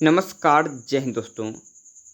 नमस्कार, जय हिंद दोस्तों।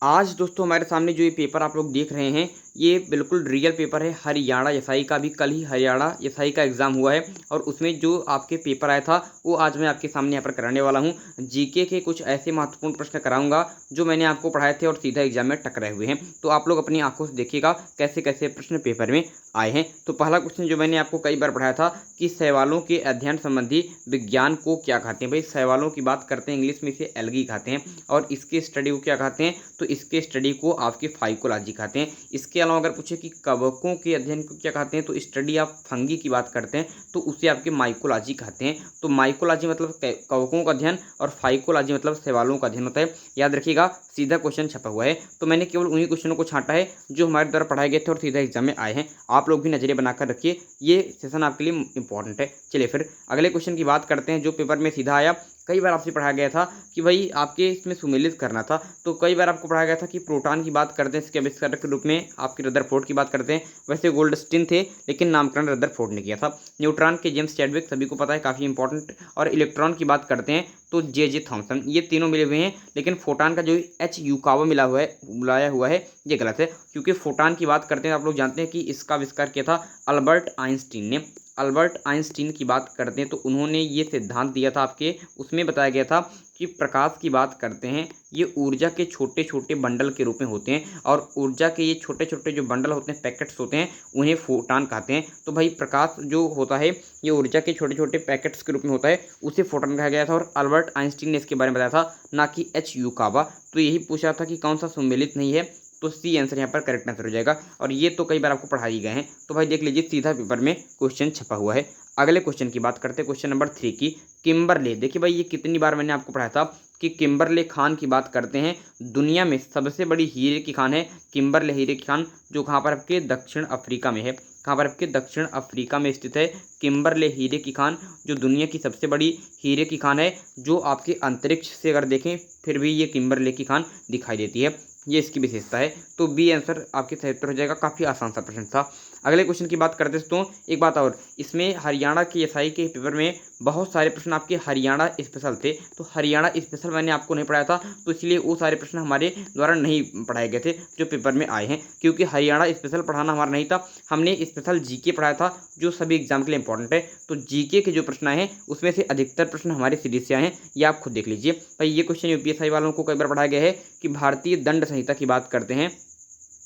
आज दोस्तों हमारे सामने जो ये पेपर आप लोग देख रहे हैं, ये बिल्कुल रियल पेपर है। हरियाणा एसआई का भी कल ही हरियाणा एसआई का एग्ज़ाम हुआ है और उसमें जो आपके पेपर आया था, वो आज मैं आपके सामने यहाँ पर कराने वाला हूँ। जीके के कुछ ऐसे महत्वपूर्ण प्रश्न कराऊँगा, जो मैंने आपको पढ़ाए थे और सीधा एग्ज़ाम में टकराए हुए हैं। तो आप लोग अपनी आँखों से देखिएगा कैसे-कैसे प्रश्न पेपर में आए हैं। तो पहला क्वेश्चन जो मैंने आपको कई बार पढ़ाया था कि शैवालों के अध्ययन संबंधी विज्ञान को क्या कहते हैं? भई शैवालों की बात करते हैं, इंग्लिश में इसे एल्गी कहते हैं और इसकी स्टडी को क्या कहते हैं? तो इसके स्टडी को आपकी फाइकोलॉजी कहते हैं। इसके अलावा अगर पूछे कि कवकों के अध्ययन को क्या कहते हैं, तो स्टडी ऑफ फंगी की बात करते हैं, तो उसे आपके माइकोलॉजी कहते हैं। तो माइकोलॉजी मतलब कवकों का अध्ययन और फाइकोलॉजी मतलब शैवालों का अध्ययन होता है। याद रखिएगा, सीधा क्वेश्चन छपा हुआ है। तो मैंने केवल उन्हीं क्वेश्चनों को छांटा है जो हमारे द्वारा पढ़ाए गए थे और सीधा एग्जाम में आए हैं। आप लोग भी नजरिए बनाकर रखिए, ये सेशन आपके लिए इंपॉर्टेंट है। चलिए फिर अगले क्वेश्चन की बात करते हैं, जो पेपर में सीधा आया। कई बार आपसे पढ़ाया गया था कि भाई आपके इसमें सुमेलित करना था, तो कई बार आपको पढ़ाया गया था कि प्रोटॉन की बात करते हैं, इसके आविष्कारक के रूप में आपके रदरफोर्ड की बात करते हैं। वैसे गोल्डस्टीन थे, लेकिन नामकरण रदरफोर्ड ने किया था। न्यूट्रॉन के जेम्स चैडविक, सभी को पता है, काफ़ी इंपॉर्टेंट। और इलेक्ट्रॉन की बात करते हैं तो जे थॉमसन। ये तीनों मिले हुए हैं, लेकिन फोटान का जो एच यूकावा मिलाया हुआ है, ये गलत है। क्योंकि फोटान की बात करते हैं, आप लोग जानते हैं कि इसका आविष्कार किया था अल्बर्ट आइंस्टीन ने। अल्बर्ट आइंस्टीन की बात करते हैं तो उन्होंने ये सिद्धांत दिया था आपके, उसमें बताया गया था कि प्रकाश की बात करते हैं, ये ऊर्जा के छोटे छोटे बंडल के रूप में होते हैं और ऊर्जा के ये छोटे छोटे जो बंडल होते हैं, पैकेट्स होते हैं, उन्हें फोटान कहते हैं। तो भाई प्रकाश जो होता है, ये ऊर्जा के छोटे छोटे पैकेट्स के रूप में होता है, उसे फोटान कहा गया था और अल्बर्ट आइंस्टीन ने इसके बारे में बताया था, ना कि एच यूकावा। तो यही पूछा था कि कौन सा सम्मिलित नहीं है, तो सी आंसर यहाँ पर करेक्ट आंसर हो जाएगा। और ये तो कई बार आपको पढ़ाई गए हैं, तो भाई देख लीजिए, सीधा पेपर में क्वेश्चन छपा हुआ है। अगले क्वेश्चन की बात करते हैं, क्वेश्चन नंबर 3 की। किम्बरले, देखिए भाई ये कितनी बार मैंने आपको पढ़ाया था कि किम्बरले खान की बात करते हैं। दुनिया में सबसे बड़ी हीरे की खान है किम्बरले हीरे की खान, जो कहाँ पर आपके दक्षिण अफ्रीका में है। कहाँ पर आपके दक्षिण अफ्रीका में स्थित है किम्बरले हीरे की खान, जो दुनिया की सबसे बड़ी हीरे की खान है, जो आपके अंतरिक्ष से अगर देखें फिर भी ये किम्बरले की खान दिखाई देती है। ये इसकी विशेषता है। तो बी आंसर आपके सही उत्तर हो जाएगा। काफ़ी आसान सा प्रश्न था। अगले क्वेश्चन की बात करते हैं तो एक बात और, इसमें हरियाणा के एसआई के पेपर में बहुत सारे प्रश्न आपके हरियाणा स्पेशल थे। तो हरियाणा स्पेशल मैंने आपको नहीं पढ़ाया था, तो इसलिए वो सारे प्रश्न हमारे द्वारा नहीं पढ़ाए गए थे जो पेपर में आए हैं, क्योंकि हरियाणा स्पेशल पढ़ाना हमारा नहीं था। हमने स्पेशल जीके पढ़ाया था, जो सभी एग्जाम के लिए इंपॉर्टेंट है। तो जीके के जो प्रश्न आए हैं, उसमें से अधिकतर प्रश्न हमारे सीरीज से आए हैं, ये आप खुद देख लीजिए। भाई ये क्वेश्चन यूपीएससी वालों को कई बार पढ़ाया गया है कि भारतीय दंड संहिता की बात करते हैं,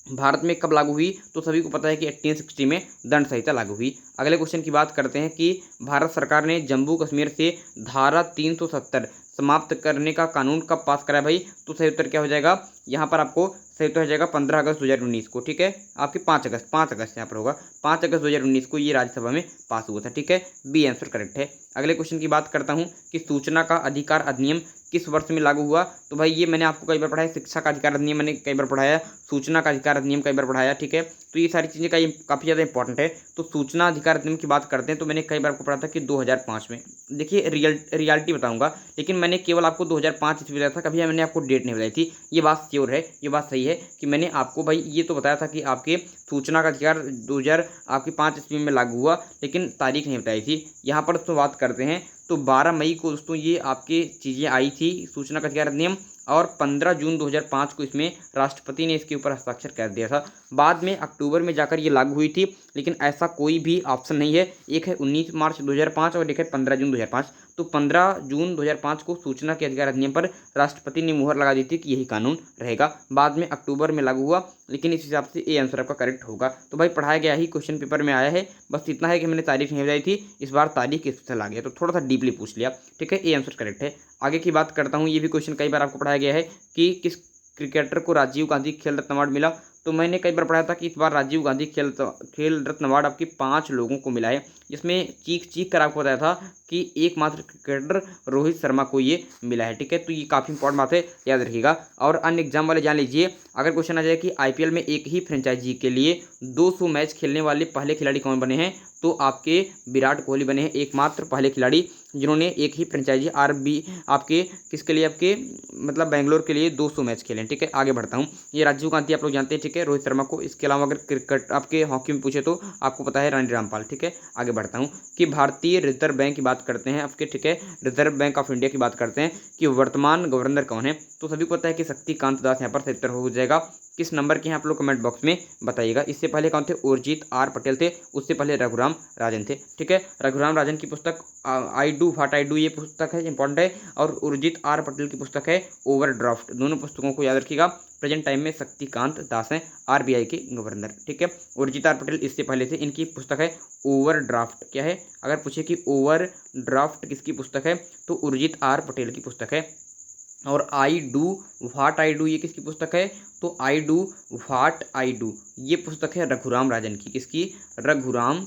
भारत में कब लागू हुई, तो सभी को पता है कि 1860 में दंड संहिता लागू हुई। अगले क्वेश्चन की बात करते हैं कि भारत सरकार ने जम्मू कश्मीर से धारा 370 समाप्त करने का कानून कब पास करा भाई, तो सही उत्तर क्या हो जाएगा यहाँ पर आपको, सही उत्तर हो जाएगा 15 अगस्त 2019 को। ठीक है, आपके 5 अगस्त यहाँ पर होगा, 5 अगस्त 2019 को ये राज्यसभा में पास हुआ था। ठीक है, बी आंसर करेक्ट है। अगले क्वेश्चन की बात करता हूँ कि सूचना का अधिकार अधिनियम किस वर्ष में लागू हुआ, तो भाई ये मैंने आपको कई बार पढ़ाया। शिक्षा का अधिकार अधिनियम मैंने कई बार पढ़ाया, सूचना का अधिकार अधिनियम कई बार पढ़ाया। ठीक है, तो ये सारी चीज़ें काफ़ी ज़्यादा इंपॉर्टेंट है। तो सूचना अधिकार अधिनियम की बात करते हैं तो मैंने कई बार आपको पढ़ा था कि 2005 में। देखिए रियलिटी बताऊंगा, लेकिन मैंने केवल आपको 2005 ईस्वी बताया था, कभी मैंने आपको डेट नहीं बताई थी। ये बात श्योर है, ये बात सही है कि मैंने आपको भाई ये तो बताया था कि आपके सूचना का अधिकार 2005 ईस्वी में लागू हुआ, लेकिन तारीख नहीं बताई थी। यहाँ पर तो बात करते हैं तो 12 मई को दोस्तों ये आपके चीज़ें आई थी, सूचना का अधिकार अधिनियम, और 15 जून 2005 को इसमें राष्ट्रपति ने इसके ऊपर हस्ताक्षर कर दिया था। बाद में अक्टूबर में जाकर ये लागू हुई थी, लेकिन ऐसा कोई भी ऑप्शन नहीं है। एक है 19 मार्च 2005 और एक है 15 जून 2005। तो 15 जून 2005 को सूचना के अधिकार अधिनियम पर राष्ट्रपति ने मुहर लगा दी थी कि यही कानून रहेगा। बाद में अक्टूबर में लागू हुआ, लेकिन इस हिसाब से ए आंसर आपका करेक्ट होगा। तो भाई पढ़ाया गया ही क्वेश्चन पेपर में आया है, बस इतना है कि मैंने तारीख नहीं बताई थी, इस बार तारीख स्पेशल आ गया, तो थोड़ा सा डीपली पूछ लिया। ठीक है, ए आंसर करेक्ट है। आगे की बात करता हूँ, ये भी क्वेश्चन कई बार आपको पढ़ाया गया है कि किस क्रिकेटर को राजीव गांधी खेल रत्न अवार्ड मिला। तो मैंने कई बार पढ़ा था कि इस बार राजीव गांधी खेल रत्न अवार्ड आपके 5 लोगों को मिला है, जिसमें चीख कर आपको बताया था कि एकमात्र क्रिकेटर रोहित शर्मा को ये मिला है। ठीक है, तो ये काफ़ी इंपॉर्टेंट बात है, याद रखिएगा। और अन्य एग्जाम वाले जान लीजिए, अगर क्वेश्चन आ जाए कि आईपीएल में एक ही फ्रेंचाइजी के लिए 200 मैच खेलने वाले पहले खिलाड़ी कौन बने हैं, तो आपके विराट कोहली बने हैं एकमात्र पहले खिलाड़ी जिन्होंने एक ही फ्रेंचाइजी आरबी आपके किसके लिए, आपके मतलब बेंगलोर के लिए 200 मैच खेले। ठीक है, आगे बढ़ता हूँ। ये राजीव गांधी आप लोग जानते हैं। ठीक है, है, रोहित शर्मा को। इसके अलावा अगर क्रिकेट आपके हॉकी में पूछे तो आपको पता है रानी रामपाल, ठीक है। आगे बढ़ता हूँ कि भारतीय रिजर्व बैंक की बात करते हैं आपके, ठीक है, रिजर्व बैंक ऑफ इंडिया की बात करते हैं कि वर्तमान गवर्नर कौन है, तो सभी को पता है कि शक्तिकांत दास यहाँ पर सही उत्तर हो जाएगा। किस नंबर के हैं आप लोग कमेंट बॉक्स में बताइएगा। इससे पहले कौन थे, उर्जित आर पटेल थे, उससे पहले रघुराम राजन थे, ठीक है। रघुराम राजन की पुस्तक I do what I do ये पुस्तक है, इंपॉर्टेंट है, और उर्जित आर पटेल की पुस्तक है ओवरड्राफ्ट। दोनों पुस्तकों को याद रखिएगा। प्रेजेंट टाइम में शक्तिकांत दास हैं आरबीआई के गवर्नर, ठीक है। उर्जित आर पटेल इससे पहले थे, इनकी पुस्तक है ओवरड्राफ्ट। क्या है, अगर पूछे कि ओवरड्राफ्ट किसकी पुस्तक है तो उर्जित आर पटेल की पुस्तक है। और I do what I do ये किसकी पुस्तक है, तो I do what I do ये पुस्तक है रघुराम राजन की। किसकी, रघुराम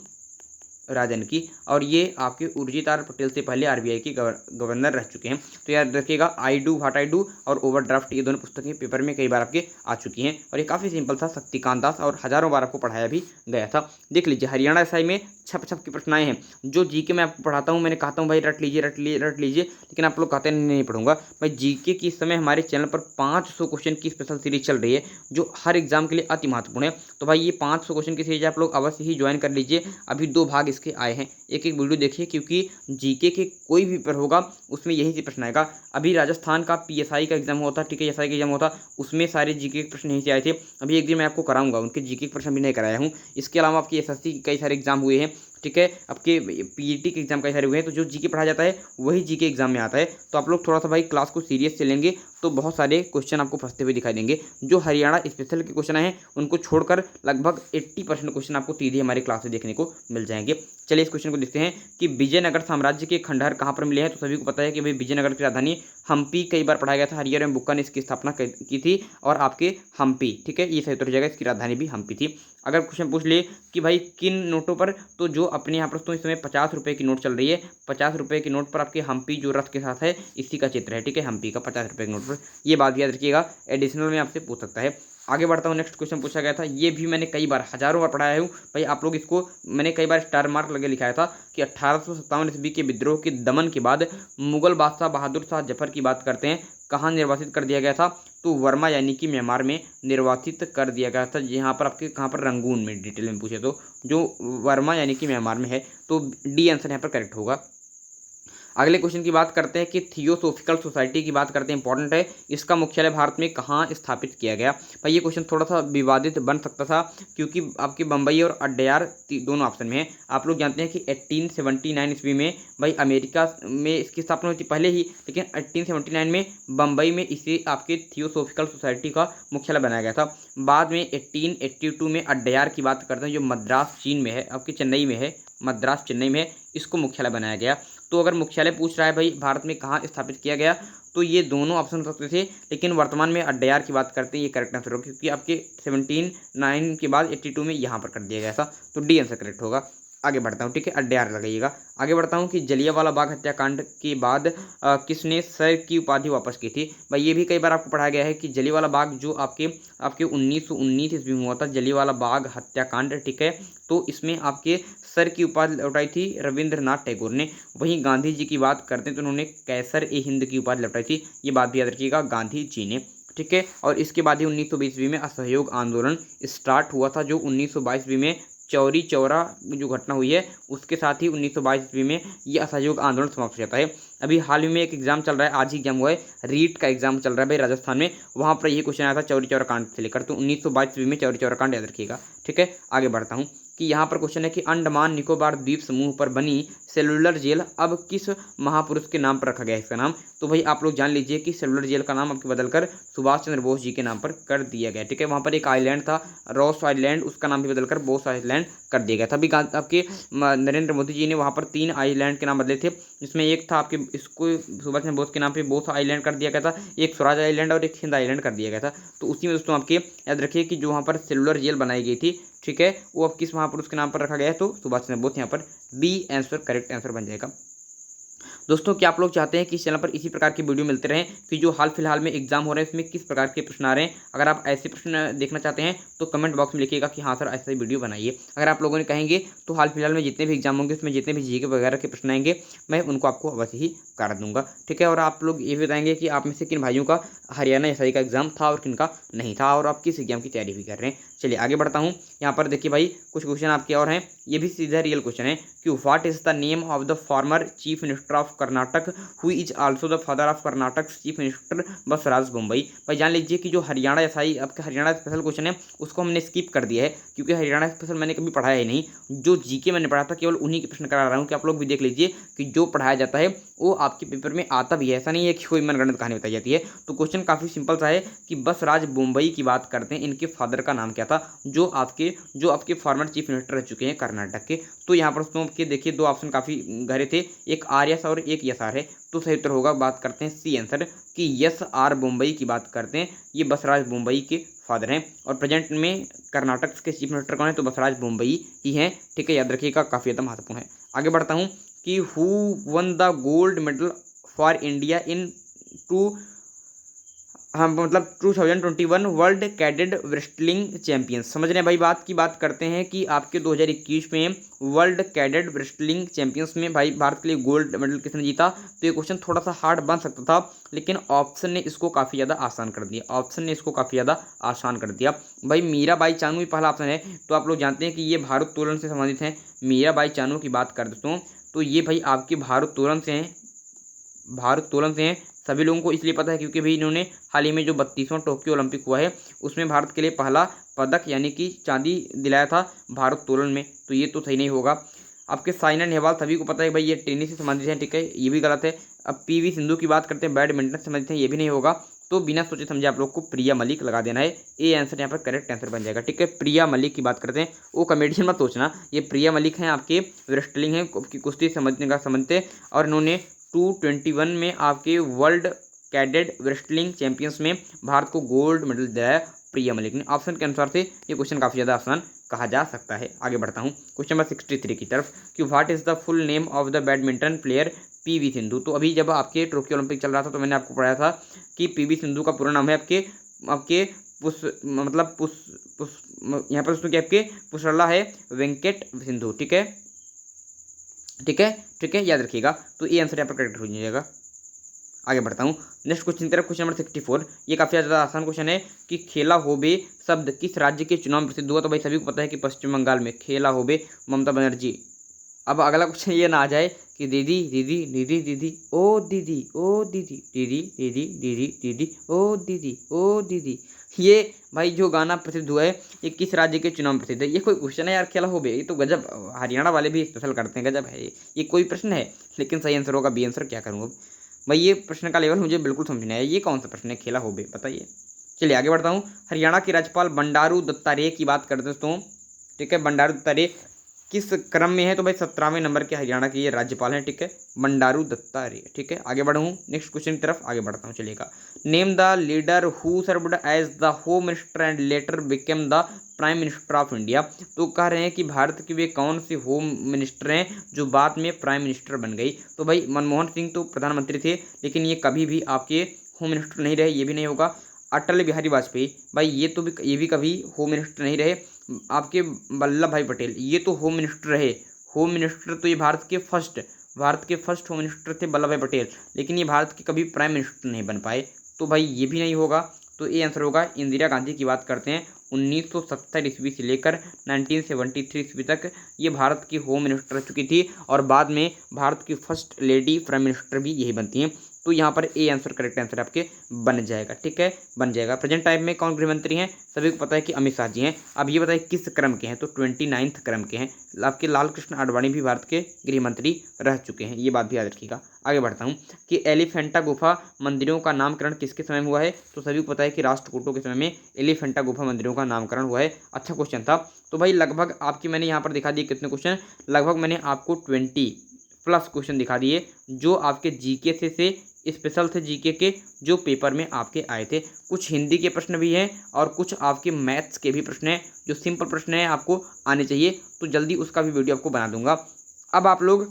राजन की। और ये आपके उर्जित आर पटेल से पहले आरबीआई के गवर्नर रह चुके हैं। तो याद रखिएगा, I do what I do और ओवरड्राफ्ट ये दोनों पुस्तकें पेपर में कई बार आपके आ चुकी हैं, और ये काफ़ी सिंपल था, शक्तिकांत दास, और हज़ारों बार आपको पढ़ाया भी गया था। देख लीजिए, हरियाणा एसआई में छप छप के प्रश्न आए हैं। जो जीके मैं आपको पढ़ाता हूँ, मैंने कहता हूँ भाई रट लीजिए, लेकिन आप लोग कहते हैं नहीं पढ़ूंगा भाई। जीके की इस समय हमारे चैनल पर 500 क्वेश्चन की स्पेशल सीरीज चल रही है, जो हर एग्जाम के लिए अति महत्वपूर्ण है। तो भाई ये 500 क्वेश्चन की सीरीज आप लोग अवश्य ही ज्वाइन कर लीजिए। अभी 2 भाग इसके आए हैं, एक एक वीडियो देखिए, क्योंकि जीके के कोई भी पेपर होगा उसमें यही से प्रश्न आएगा। अभी राजस्थान का पीएसआई का एग्जाम हुआ था, ठीक है, एसआई का एग्जाम हुआ था, उसमें सारे जीके के प्रश्न यहीं से आए थे। अभी एक दिन मैं आपको कराऊंगा, उनके जीके के प्रश्न भी नहीं कराया हूँ। इसके अलावा आपकी एसएससी के कई सारे एग्जाम हुए हैं, ठीक है, आपके पीईटी के एग्जाम कई सारे हुए हैं। तो जो जीके पढ़ाया जाता है वही जीके एग्जाम में आता है। तो आप लोग थोड़ा सा भाई क्लास को सीरियस से लेंगे तो बहुत सारे क्वेश्चन आपको फंसते हुए दिखाई देंगे। जो हरियाणा स्पेशल के क्वेश्चन हैं उनको छोड़कर लगभग 80% क्वेश्चन आपको सीधे हमारी क्लास में देखने को मिल जाएंगे। चलिए इस क्वेश्चन को देखते हैं कि विजयनगर साम्राज्य के खंडहर कहाँ पर मिले हैं। तो सभी को पता है कि भाई विजयनगर की राजधानी हम्पी, कई बार पढ़ाया गया था। हरियर एवं बुक्का ने इसकी स्थापना की थी, और आपके हम्पी, ठीक है, ये सही उत्तर हो जाएगा। इसकी राजधानी भी हम्पी थी। अगर क्वेश्चन पूछ ले कि भाई किन नोटों पर, तो जो अपने यहाँ पर तो इस समय 50 रुपये की नोट चल रही है, 50 रुपये की नोट पर आपके हम्पी जो रथ के साथ है इसी का चित्र है, ठीक है, हम्पी का 50 रुपये की नोट पर। ये बात याद रखिएगा, एडिशनल में आपसे पूछ सकता है। आगे बढ़ता हूँ, नेक्स्ट क्वेश्चन पूछा गया था, ये भी मैंने कई बार हजारों बार पढ़ाया हूँ भाई। आप लोग इसको मैंने कई बार स्टार मार्क लगे लिखाया था कि 1857 ईस्वी के विद्रोह के दमन के बाद मुगल बादशाह बहादुर शाह जफर की बात करते हैं, कहाँ निर्वासित कर दिया गया था, तो वर्मा यानी कि म्यांमार में निर्वासित कर दिया गया था। यहाँ पर आपके कहाँ पर, रंगून में, डिटेल में पूछे तो जो वर्मा यानी कि म्यांमार में है, तो डी आंसर यहाँ पर करेक्ट होगा। अगले क्वेश्चन की बात करते हैं कि थियोसोफिकल सोसाइटी की बात करते हैं, इंपॉर्टेंट है। इसका मुख्यालय भारत में कहाँ स्थापित किया गया। भाई ये क्वेश्चन थोड़ा सा विवादित बन सकता था, क्योंकि आपके बम्बई और अड्यार दोनों ऑप्शन में है। आप लोग जानते हैं कि 1879 ईस्वी में भाई अमेरिका में इसकी स्थापना हुई थी पहले ही, लेकिन 1879 में बम्बई में इसे आपके थियोसोफिकल सोसाइटी का मुख्यालय बनाया गया था। बाद में 1882 में अड्यार की बात करते हैं, जो मद्रास चीन में है, आपके चेन्नई में है, मद्रास चेन्नई में है, इसको मुख्यालय बनाया गया। तो अगर मुख्यालय पूछ रहा है भाई भारत में कहाँ स्थापित किया गया, तो ये दोनों ऑप्शन हो सकते थे, लेकिन वर्तमान में अड्यार की बात करते हैं, ये करेक्ट आंसर होगा, क्योंकि आपके 1709 के बाद 82 में यहाँ पर कर दिया गया था। तो डी आंसर करेक्ट होगा। आगे बढ़ता हूँ, ठीक है, अड्यार लगाइएगा। आगे बढ़ता हूँ कि जलियांवाला बाग हत्याकांड के बाद किसने सर की उपाधि वापस की थी। भाई ये भी कई बार आपको पढ़ाया गया है कि जलियांवाला बाग जो आपके 1919 ईस्वी में हुआ था, जलियांवाला बाग हत्याकांड, ठीक है, तो इसमें आपके सर की उपाधि लौटाई थी रविंद्रनाथ टैगोर ने। वहीं गांधी जी की बात करते हैं तो उन्होंने कैसर ए हिंद की उपाधि लौटाई थी, ये बात भी याद रखिएगा, गांधी जी ने, ठीक है। और इसके बाद ही 1920 ईस्वी में असहयोग आंदोलन स्टार्ट हुआ था, जो 1922 ईस्वी में चौरी चौरा जो घटना हुई है उसके साथ ही 1922 ईस्वी में ये असहयोग आंदोलन समाप्त हो जाता है। अभी हाल ही में एक एग्जाम चल रहा है, आज ही एग्जाम हुआ है, रीट का एग्जाम चल रहा है भाई राजस्थान में, वहाँ पर ये क्वेश्चन आया था चौरी चौरा कांड से लेकर। तो 1922 ईस्वी में चौरी चौरा कांड याद रखिएगा, ठीक है। आगे बढ़ता हूँ कि यहाँ पर क्वेश्चन है कि अंडमान निकोबार द्वीप समूह पर बनी सेलुलर जेल अब किस महापुरुष के नाम पर रखा गया है इसका नाम। तो भाई आप लोग जान लीजिए कि सेलुलर जेल का नाम आपके बदलकर सुभाष चंद्र बोस जी के नाम पर कर दिया गया, ठीक है। वहाँ पर एक आइलैंड था रॉस आइलैंड, उसका नाम भी बदलकर बोस आइलैंड कर दिया गया था। अभी आपके नरेंद्र मोदी जी ने वहाँ पर 3 आइलैंड के नाम बदले थे, जिसमें एक था आपके, इसको सुभाष चंद्र बोस के नाम पे बोस आइलैंड कर दिया गया था, एक स्वराज आइलैंड और एक हिंद आइलैंड कर दिया गया था। तो उसी में दोस्तों आपके याद रखिए कि जो वहाँ पर सेलुलर जेल बनाई गई थी, ठीक है, वो अब किस महापुरुष के नाम पर रखा गया है, तो सुभाष चंद्र बोस। यहाँ पर बी आंसर करेक्ट आंसर बन जाएगा। दोस्तों क्या आप लोग चाहते हैं कि इस चैनल पर इसी प्रकार की वीडियो मिलते रहें कि जो हाल फिलहाल में एग्जाम हो रहे हैं उसमें किस प्रकार के प्रश्न आ रहे हैं। अगर आप ऐसे प्रश्न देखना चाहते हैं तो कमेंट बॉक्स में लिखिएगा कि हाँ सर ऐसा ही वीडियो बनाइए। अगर आप लोगों ने कहेंगे तो हाल फिलहाल में जितने भी एग्जाम होंगे उसमें जितने भी जीके वगैरह के प्रश्न आएंगे मैं उनको आपको अवश्य ही कर दूंगा, ठीक है। और आप लोग ये भी बताएंगे कि आप में से किन भाइयों का हरियाणा एसआई का एग्जाम था और किनका नहीं था, और आप किस एग्जाम की तैयारी भी कर रहे हैं। चलिए आगे बढ़ता हूँ। यहाँ पर देखिए भाई कुछ क्वेश्चन आपके और हैं, ये भी सीधा रियल क्वेश्चन है कि what is the name of the former chief minister of Karnataka who is also the father of Karnataka chief minister Basavaraj Bommai. भाई जान लीजिए कि जो हरियाणा एसआई आपका हरियाणा स्पेशल क्वेश्चन है उसको हमने स्किप कर दिया है, क्योंकि हरियाणा स्पेशल मैंने कभी पढ़ाया ही नहीं। जो जीके मैंने पढ़ा था केवल उन्हीं के प्रश्न करा रहा हूँ कि आप लोग भी देख लीजिए कि जो पढ़ाया जाता है वो आपके पेपर में आता भी है, ऐसा नहीं है कि कोई मनगढ़ंत कहानी बताई जाती है। तो क्वेश्चन काफ़ी सिंपल सा है कि बसराज बोम्मई की बात करते हैं, इनके फादर का नाम क्या था जो आपके फॉर्मर चीफ मिनिस्टर रह चुके हैं कर्नाटक के। तो यहाँ पर दोस्तों के देखिए दो ऑप्शन काफ़ी गहरे थे, एक आर यस और एक यस आर है। तो सही उत्तर होगा, बात करते हैं सी आंसर कि यस आर बोम्मई की बात करते हैं, ये बसराज बोम्मई के फादर हैं। और प्रेजेंट में कर्नाटक के चीफ मिनिस्टर कौन है, तो बसराज बोम्मई ही हैं। ठीक है, याद रखिएगा, काफ़ी ज़्यादा महत्वपूर्ण है। आगे बढ़ता हूँ कि who won the gold medal for India in two 2021 world cadet wrestling champions. समझ रहे हैं भाई, बात की बात करते हैं कि आपके 2021 में वर्ल्ड कैडेट रेसलिंग चैंपियंस में भाई भारत के लिए गोल्ड मेडल किसने जीता। तो ये क्वेश्चन थोड़ा सा हार्ड बन सकता था, लेकिन ऑप्शन ने इसको काफ़ी ज़्यादा आसान कर दिया। ऑप्शन ने इसको काफ़ी ज़्यादा आसान कर दिया। भाई मीराबाई चानू ही पहला ऑप्शन है। तो आप लोग जानते हैं कि ये भारोत्तोलन से संबंधित हैं। मीराबाई चानू की बात कर देता हूँ तो ये भाई आपके भारोत्तोलन से हैं, भारोत्तोलन से हैं। सभी लोगों को इसलिए पता है क्योंकि भाई इन्होंने हाल ही में जो 32वां टोक्यो ओलंपिक हुआ है उसमें भारत के लिए पहला पदक यानी कि चांदी दिलाया था भारोत्तोलन में। तो ये तो सही नहीं होगा। आपके साइना नेहवाल सभी को पता है भाई ये टेनिस से संबंधित है, ठीक है, ये भी गलत है। अब पीवी सिंधु की बात करते हैं, बैडमिंटन से संबंधित है, ये भी नहीं होगा। तो बिना सोचे समझे आप लोग को प्रिया मलिक लगा देना है। ए आंसर यहाँ पर करेक्ट आंसर बन जाएगा। ठीक है, प्रिया मलिक की बात करते हैं, वो कॉमेडियन मत सोचना, ये प्रिया मलिक हैं, आपके रेसलिंग हैं, कुश्ती समझने का समझते, और इन्होंने 221 में आपके वर्ल्ड कैडेट रेसलिंग चैंपियंस में भारत को गोल्ड मेडल दिलाया प्रिया मलिक ने। ऑप्शन के अनुसार से ये क्वेश्चन काफ़ी ज़्यादा आसान कहा जा सकता है। आगे बढ़ता हूँ क्वेश्चन नंबर 63 की तरफ कि what is the full name of the badminton player PV Sindhu. तो अभी जब आपके टोक्यो ओलंपिक चल रहा था तो मैंने आपको पढ़ाया था कि पीवी सिंधु का पूरा नाम है आपके यहाँ पर उसमें आपके पुसरला है वेंकट सिंधु। ठीक है, ठीक है, ठीक है, याद रखिएगा। तो ये आंसर यहाँ पर करेक्ट हो जाएगा। आगे बढ़ता हूँ नेक्स्ट क्वेश्चन की तरफ। क्वेश्चन नंबर 64, ये काफ़ी ज़्यादा आसान क्वेश्चन है कि खेला होबे शब्द किस राज्य के चुनाव में प्रसिद्ध हुआ। तो भाई सभी को पता है कि पश्चिम बंगाल में खेला होबे ममता बनर्जी। अब अगला क्वेश्चन ये ना आ जाए कि दीदी दीदी दीदी दीदी ओ दीदी ओ दीदी दीदी दीदी दीदी दीदी ओ दीदी ओ दीदी, ये भाई जो गाना प्रसिद्ध हुआ है ये किस राज्य के चुनाव में प्रसिद्ध है। ये कोई क्वेश्चन है यार, खेला हो बे, ये तो गजब, हरियाणा वाले भी स्पेशल करते हैं, गजब है ये कोई प्रश्न है। लेकिन सही आंसर होगा बी आंसर। क्या करूँ अब भाई, ये प्रश्न का लेवल मुझे बिल्कुल समझ नहीं आया, ये कौन सा प्रश्न है खेला हो बे, बताइए। चलिए आगे बढ़ता हूँ। हरियाणा के राज्यपाल बंडारू दत्तात्रेय की बात करते हैं दोस्तों। ठीक है, बंडारू दत्तात्रेय किस क्रम में है। तो भाई 17वें नंबर के हरियाणा के ये राज्यपाल हैं। ठीक है, बंडारू दत्तात्रेय। ठीक है, आगे बढ़ूँ नेक्स्ट क्वेश्चन की तरफ आगे बढ़ता हूँ। चलिएगा, name the leader who served as the home minister and later became the prime minister of India. तो कह रहे हैं कि भारत की वे कौन सी होम मिनिस्टर हैं जो बाद में प्राइम मिनिस्टर बन गई। तो भाई मनमोहन सिंह तो प्रधानमंत्री थे, लेकिन ये कभी भी आपके होम मिनिस्टर नहीं रहे, ये भी नहीं होगा। अटल बिहारी वाजपेयी, भाई ये भी कभी होम मिनिस्टर नहीं रहे। आपके वल्लभ भाई पटेल, ये तो होम मिनिस्टर रहे। होम मिनिस्टर तो ये भारत के फर्स्ट होम मिनिस्टर थे वल्लभ भाई पटेल, लेकिन ये भारत के कभी प्राइम मिनिस्टर नहीं बन पाए। तो भाई ये भी नहीं होगा। तो ये आंसर होगा इंदिरा गांधी की बात करते हैं। 1970 ईस्वी से लेकर 1973 ईस्वी तक ये भारत की होम मिनिस्टर रह चुकी थी, और बाद में भारत की फर्स्ट लेडी प्राइम मिनिस्टर भी यही बनती हैं। तो यहाँ पर ए आंसर करेक्ट आंसर आपके बन जाएगा। ठीक है, बन जाएगा। प्रेजेंट टाइम में कौन गृहमंत्री हैं, सभी को पता है कि अमित शाह जी हैं। अब ये बताइए किस क्रम के हैं। तो 29 क्रम के हैं। आपके लाल कृष्ण आडवाणी भी भारत के गृहमंत्री रह चुके हैं, ये बात भी याद रखिएगा। आगे बढ़ता हूँ कि एलिफेंटा गुफा मंदिरों का नामकरण किसके समय में हुआ है। तो सभी को पता है कि राष्ट्रकूटों के समय में एलिफेंटा गुफा मंदिरों का नामकरण हुआ है। अच्छा क्वेश्चन था। तो भाई लगभग आपकी मैंने यहाँ पर दिखा दिए कितने क्वेश्चन, लगभग मैंने आपको 20+ क्वेश्चन दिखा दिए जो आपके जीके से स्पेशल थे, जीके के जो पेपर में आपके आए थे। कुछ हिंदी के प्रश्न भी हैं और कुछ आपके मैथ्स के भी प्रश्न हैं, जो सिंपल प्रश्न हैं आपको आने चाहिए। तो जल्दी उसका भी वीडियो आपको बना दूंगा। अब आप लोग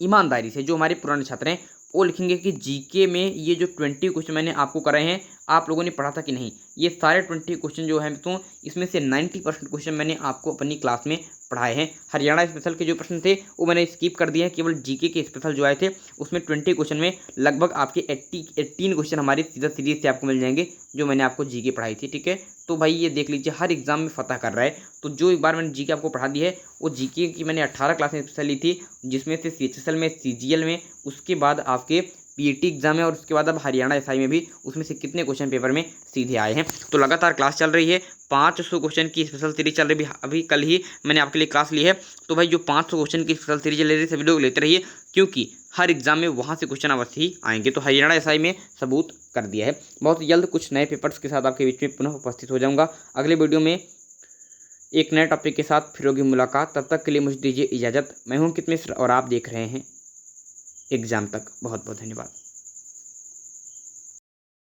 ईमानदारी से, जो हमारे पुराने छात्र हैं वो लिखेंगे कि जीके में ये जो 20 क्वेश्चन मैंने आपको कराए हैं आप लोगों ने पढ़ा था कि नहीं। ये सारे 20 क्वेश्चन जो है तो इसमें से 90% क्वेश्चन मैंने आपको अपनी क्लास में पढ़ाए हैं। हरियाणा स्पेशल के जो प्रश्न थे वो मैंने स्किप कर दिए हैं, केवल जीके के स्पेशल जो आए थे उसमें 20 क्वेश्चन में लगभग आपके 18 क्वेश्चन हमारी सीधा सीरीज से आपको मिल जाएंगे जो मैंने आपको जीके पढ़ाई थी। ठीक है, तो भाई ये देख लीजिए हर एग्जाम में फतह कर रहा है। तो जो एक बार मैंने जीके आपको पढ़ा दी है वो जीके की मैंने 18 क्लास में स्पेशल ली थी, जिसमें से सीएचएसएल में, सीजीएल में, उसके बाद आपके पीईटी एग्जाम है और उसके बाद अब हरियाणा एसआई में भी उसमें से कितने क्वेश्चन पेपर में सीधे आए हैं। तो लगातार क्लास चल रही है, 500 क्वेश्चन की स्पेशल सीरीज चल रही है। अभी कल ही मैंने आपके लिए क्लास ली है। तो भाई जो 500 क्वेश्चन की स्पेशल सीरीज ले रही है सभी लोग लेते रहिए, क्योंकि हर एग्जाम में वहाँ से क्वेश्चन अवश्य ही आएंगे। तो हरियाणा एसआई में सबूत कर दिया है। बहुत जल्द कुछ नए पेपर्स के साथ आपके बीच में पुनः उपस्थित हो जाऊँगा। अगले वीडियो में एक नए टॉपिक के साथ फिर होगी मुलाकात। तब तक के लिए मुझे दीजिए इजाज़त। मैं हूं अंकित मिश्र और आप देख रहे हैं एग्जाम तक। बहुत बहुत धन्यवाद।